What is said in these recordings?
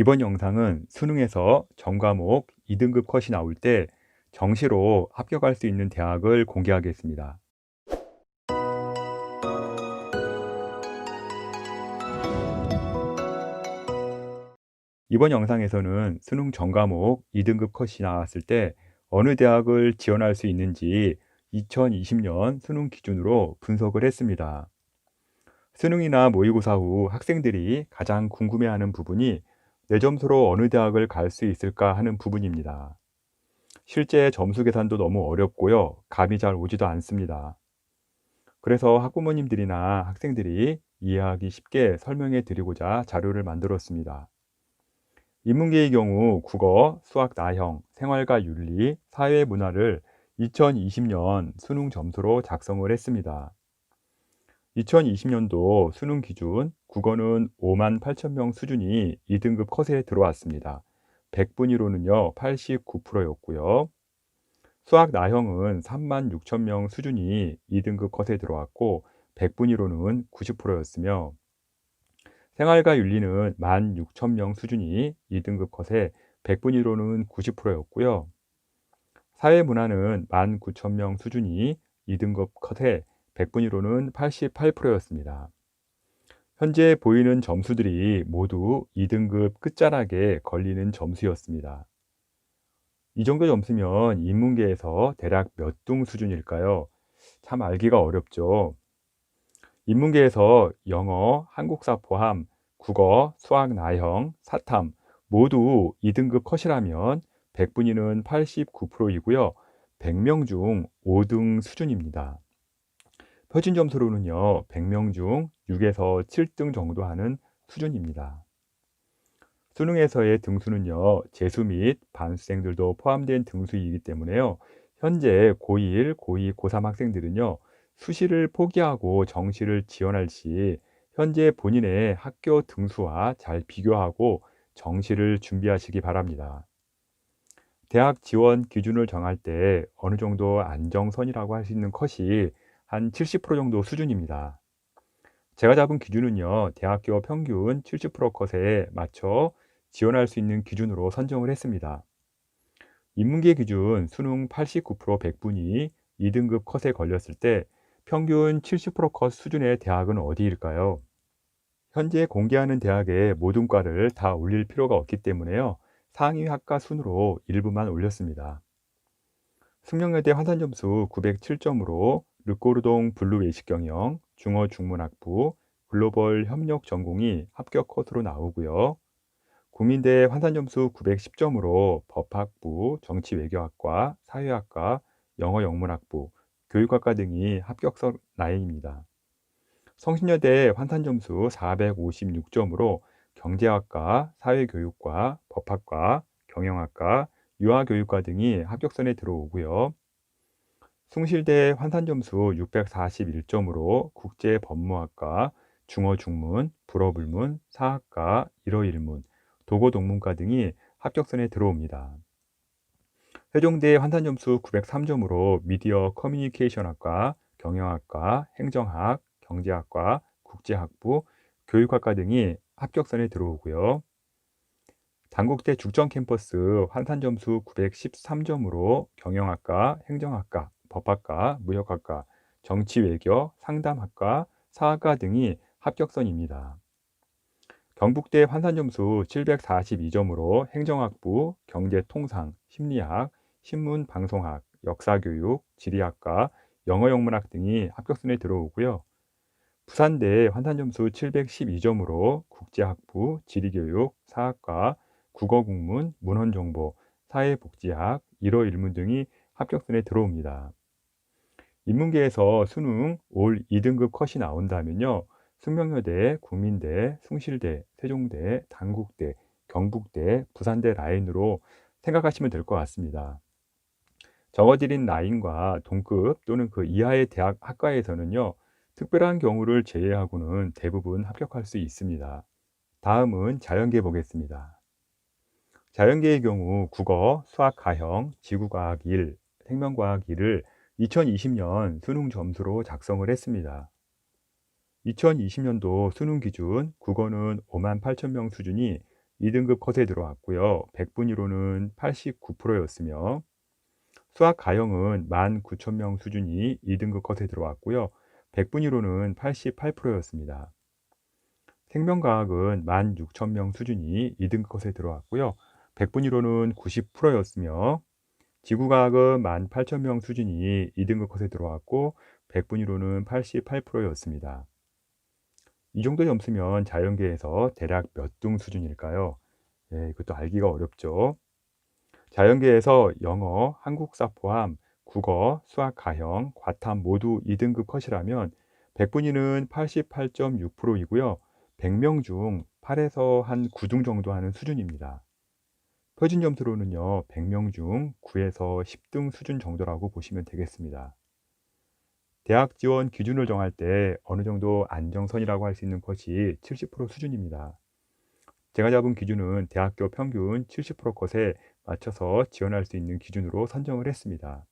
이번 영상은 수능에서 전과목 2등급 컷이 나올 때 정시로 합격할 수 있는 대학을 공개하겠습니다. 이번 영상에서는 수능 전과목 2등급 컷이 나왔을 때 어느 대학을 지원할 수 있는지 2020년 수능 기준으로 분석을 했습니다. 수능이나 모의고사 후 학생들이 가장 궁금해하는 부분이 내 점수로 어느 대학을 갈 수 있을까 하는 부분입니다. 실제 점수 계산도 너무 어렵고요. 감이 잘 오지도 않습니다. 그래서 학부모님들이나 학생들이 이해하기 쉽게 설명해 드리고자 자료를 만들었습니다. 인문계의 경우 국어, 수학 나형, 생활과 윤리, 사회 문화를 2020년 수능 점수로 작성을 했습니다. 2020년도 수능 기준 국어는 5만 8천 명 수준이 2등급 컷에 들어왔습니다. 100분위로는요 89%였고요. 수학 나형은 3만 6천 명 수준이 2등급 컷에 들어왔고 100분위로는 90%였으며 생활과 윤리는 1만 6천 명 수준이 2등급 컷에 100분위로는 90%였고요. 사회문화는 1만 9천 명 수준이 2등급 컷에 100분위로는 88%였습니다. 현재 보이는 점수들이 모두 2등급 끝자락에 걸리는 점수였습니다. 이 정도 점수면 인문계에서 대략 몇 등 수준일까요? 참 알기가 어렵죠. 인문계에서 영어, 한국사 포함, 국어, 수학 나형, 사탐 모두 2등급 컷이라면 100분위는 89%이고요. 100명 중 5등 수준입니다. 표준 점수로는요, 100명 중 6에서 7등 정도 하는 수준입니다. 수능에서의 등수는요, 재수 및 반수생들도 포함된 등수이기 때문에요. 현재 고1, 고2, 고3 학생들은요, 수시를 포기하고 정시를 지원할 시 현재 본인의 학교 등수와 잘 비교하고 정시를 준비하시기 바랍니다. 대학 지원 기준을 정할 때 어느 정도 안정선이라고 할 수 있는 컷이 한 70% 정도 수준입니다. 제가 잡은 기준은요, 대학교 평균 70% 컷에 맞춰 지원할 수 있는 기준으로 선정을 했습니다. 인문계 기준 수능 89% 100분이 2등급 컷에 걸렸을 때 평균 70%컷 수준의 대학은 어디일까요? 현재 공개하는 대학의 모든 과를 다 올릴 필요가 없기 때문에요. 상위 학과 순으로 일부만 올렸습니다. 숙명여대 환산점수 907점으로 르꼬르동 블루 외식경영, 중어 중문학부, 글로벌 협력 전공이 합격 컷으로 나오고요. 국민대 환산점수 910점으로 법학부, 정치외교학과, 사회학과, 영어영문학부, 교육학과 등이 합격선 라인입니다. 성신여대 환산점수 456점으로 경제학과, 사회교육과, 법학과, 경영학과, 유아교육과 등이 합격선에 들어오고요. 숭실대 환산점수 641점으로 국제법무학과, 중어중문, 불어불문, 사학과, 일어일문, 도고동문과 등이 합격선에 들어옵니다. 세종대 환산점수 903점으로 미디어 커뮤니케이션학과, 경영학과, 행정학, 경제학과, 국제학부, 교육학과 등이 합격선에 들어오고요. 단국대 죽전캠퍼스 환산점수 913점으로 경영학과, 행정학과, 법학과, 무역학과, 정치외교, 상담학과, 사학과 등이 합격선입니다. 경북대 환산점수 742점으로 행정학부, 경제통상, 심리학, 신문방송학, 역사교육, 지리학과, 영어영문학 등이 합격선에 들어오고요. 부산대 환산점수 712점으로 국제학부, 지리교육, 사학과, 국어국문, 문헌정보, 사회복지학, 일어일문 등이 합격선에 들어옵니다. 인문계에서 수능 올 2등급 컷이 나온다면요. 숙명여대, 국민대, 숭실대, 세종대, 단국대, 경북대, 부산대 라인으로 생각하시면 될 것 같습니다. 적어드린 라인과 동급 또는 그 이하의 대학 학과에서는요. 특별한 경우를 제외하고는 대부분 합격할 수 있습니다. 다음은 자연계 보겠습니다. 자연계의 경우 국어, 수학 가형, 지구과학 1, 생명과학 1을 2020년 수능 점수로 작성을 했습니다. 2020년도 수능 기준 국어는 5만 8천 명 수준이 2등급 컷에 들어왔고요. 100분위로는 89%였으며 수학 가형은 19,000명 수준이 2등급 컷에 들어왔고요. 100분위로는 88%였습니다. 생명과학은 16,000명 수준이 2등급 컷에 들어왔고요. 100분위로는 90%였으며 지구과학은 18,000명 수준이 2등급 컷에 들어왔고 100분위로는 88%였습니다. 이 정도 점수면 자연계에서 대략 몇 등 수준일까요? 이것도 알기가 어렵죠. 자연계에서 영어, 한국사 포함 국어, 수학 가형, 과탐 모두 2등급 컷이라면 100분위는 88.6%이고요. 100명 중 8에서 한 9등 정도 하는 수준입니다. 표준 점수로는요, 100명 중 9에서 10등 수준 정도라고 보시면 되겠습니다. 대학 지원 기준을 정할 때 어느 정도 안정선이라고 할 수 있는 컷이 70% 수준입니다. 제가 잡은 기준은 대학교 평균 70% 컷에 맞춰서 지원할 수 있는 기준으로 선정을 했습니다.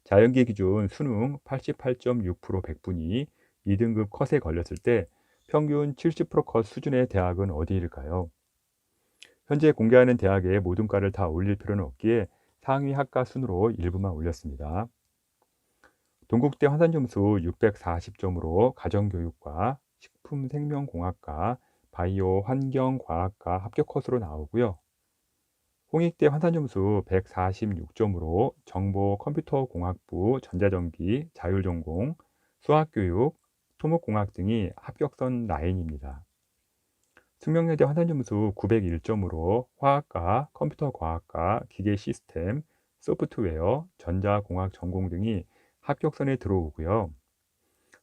자연계 기준 수능 88.6% 100분이 2등급 컷에 걸렸을 때 평균 70%컷 수준의 대학은 어디일까요? 현재 공개하는 대학의 모든 과를 다 올릴 필요는 없기에 상위 학과 순으로 일부만 올렸습니다. 동국대 환산점수 640점으로 가정교육과 식품생명공학과, 바이오 환경과학과 합격 컷으로 나오고요. 홍익대 환산점수 146점으로 정보 컴퓨터공학부, 전자전기, 자율전공, 수학교육, 토목공학 등이 합격선 라인입니다. 숙명여대 환산점수 901점으로 화학과, 컴퓨터과학과, 기계시스템, 소프트웨어, 전자공학 전공 등이 합격선에 들어오고요.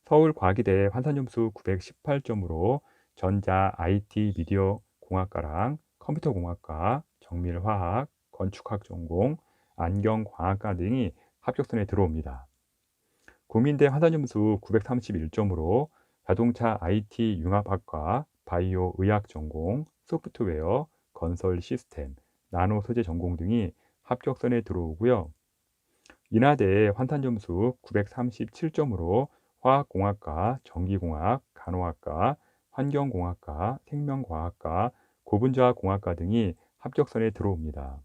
서울과기대 환산점수 918점으로 전자, IT, 미디어 공학과랑 컴퓨터공학과, 정밀화학, 건축학 전공, 안경광학과 등이 합격선에 들어옵니다. 국민대 환산점수 931점으로 자동차 IT 융합학과, 바이오 의학 전공, 소프트웨어, 건설 시스템, 나노 소재 전공 등이 합격선에 들어오고요. 인하대 환산점수 937점으로 화학공학과, 전기공학, 간호학과, 환경공학과, 생명과학과, 고분자공학과 등이 합격선에 들어옵니다.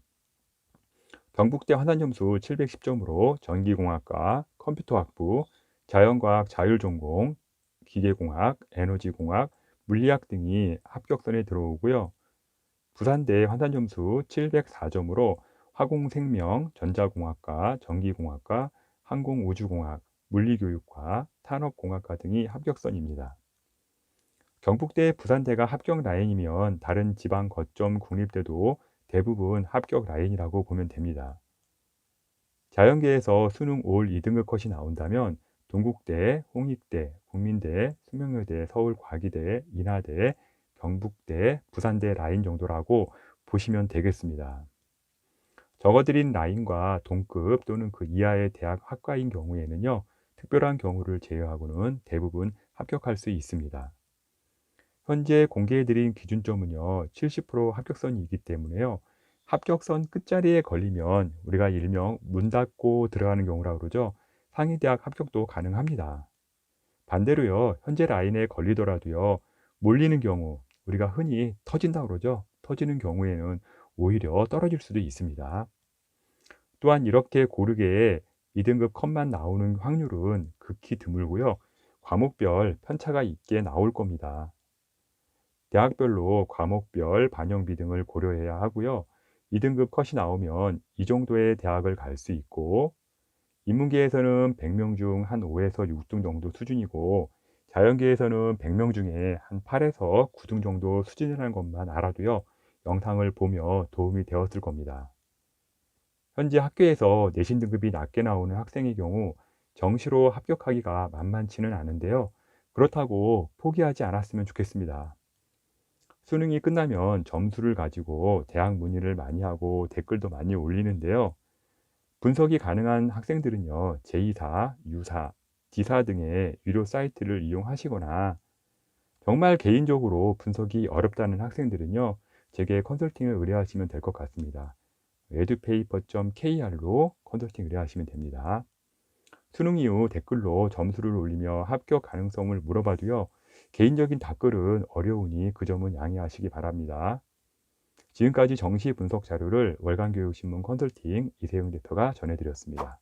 경북대 환산점수 710점으로 전기공학과, 컴퓨터학부, 자연과학 자율전공, 기계공학, 에너지공학, 물리학 등이 합격선에 들어오고요. 부산대 환산점수 704점으로 화공생명, 전자공학과, 전기공학과, 항공우주공학, 물리교육과, 산업공학과 등이 합격선입니다. 경북대, 부산대가 합격 라인이면 다른 지방 거점 국립대도 대부분 합격 라인이라고 보면 됩니다. 자연계에서 수능 올 2등급 컷이 나온다면 동국대, 홍익대, 국민대, 숙명여대, 서울과기대, 인하대, 경북대, 부산대 라인 정도라고 보시면 되겠습니다. 적어드린 라인과 동급 또는 그 이하의 대학 학과인 경우에는요, 특별한 경우를 제외하고는 대부분 합격할 수 있습니다. 현재 공개해드린 기준점은요, 70% 합격선이기 때문에요, 합격선 끝자리에 걸리면 우리가 일명 문 닫고 들어가는 경우라고 그러죠. 상위대학 합격도 가능합니다. 반대로요, 현재 라인에 걸리더라도요, 몰리는 경우, 우리가 흔히 터진다고 그러죠. 터지는 경우에는 오히려 떨어질 수도 있습니다. 또한 이렇게 고르게 2등급 컷만 나오는 확률은 극히 드물고요. 과목별 편차가 있게 나올 겁니다. 대학별로 과목별 반영비 등을 고려해야 하고요. 2등급 컷이 나오면 이 정도의 대학을 갈 수 있고, 인문계에서는 100명 중 한 5에서 6등 정도 수준이고, 자연계에서는 100명 중에 한 8에서 9등 정도 수준이라는 것만 알아도요, 영상을 보며 도움이 되었을 겁니다. 현재 학교에서 내신 등급이 낮게 나오는 학생의 경우 정시로 합격하기가 만만치는 않은데요. 그렇다고 포기하지 않았으면 좋겠습니다. 수능이 끝나면 점수를 가지고 대학 문의를 많이 하고 댓글도 많이 올리는데요. 분석이 가능한 학생들은요, 제2사, 유사, D사 등의 유료 사이트를 이용하시거나 정말 개인적으로 분석이 어렵다는 학생들은요, 제게 컨설팅을 의뢰하시면 될 것 같습니다. edupaper.kr로 컨설팅 의뢰하시면 됩니다. 수능 이후 댓글로 점수를 올리며 합격 가능성을 물어봐도요, 개인적인 답글은 어려우니 그 점은 양해하시기 바랍니다. 지금까지 정시 분석 자료를 월간교육신문 컨설팅 이세용 에디터가 전해드렸습니다.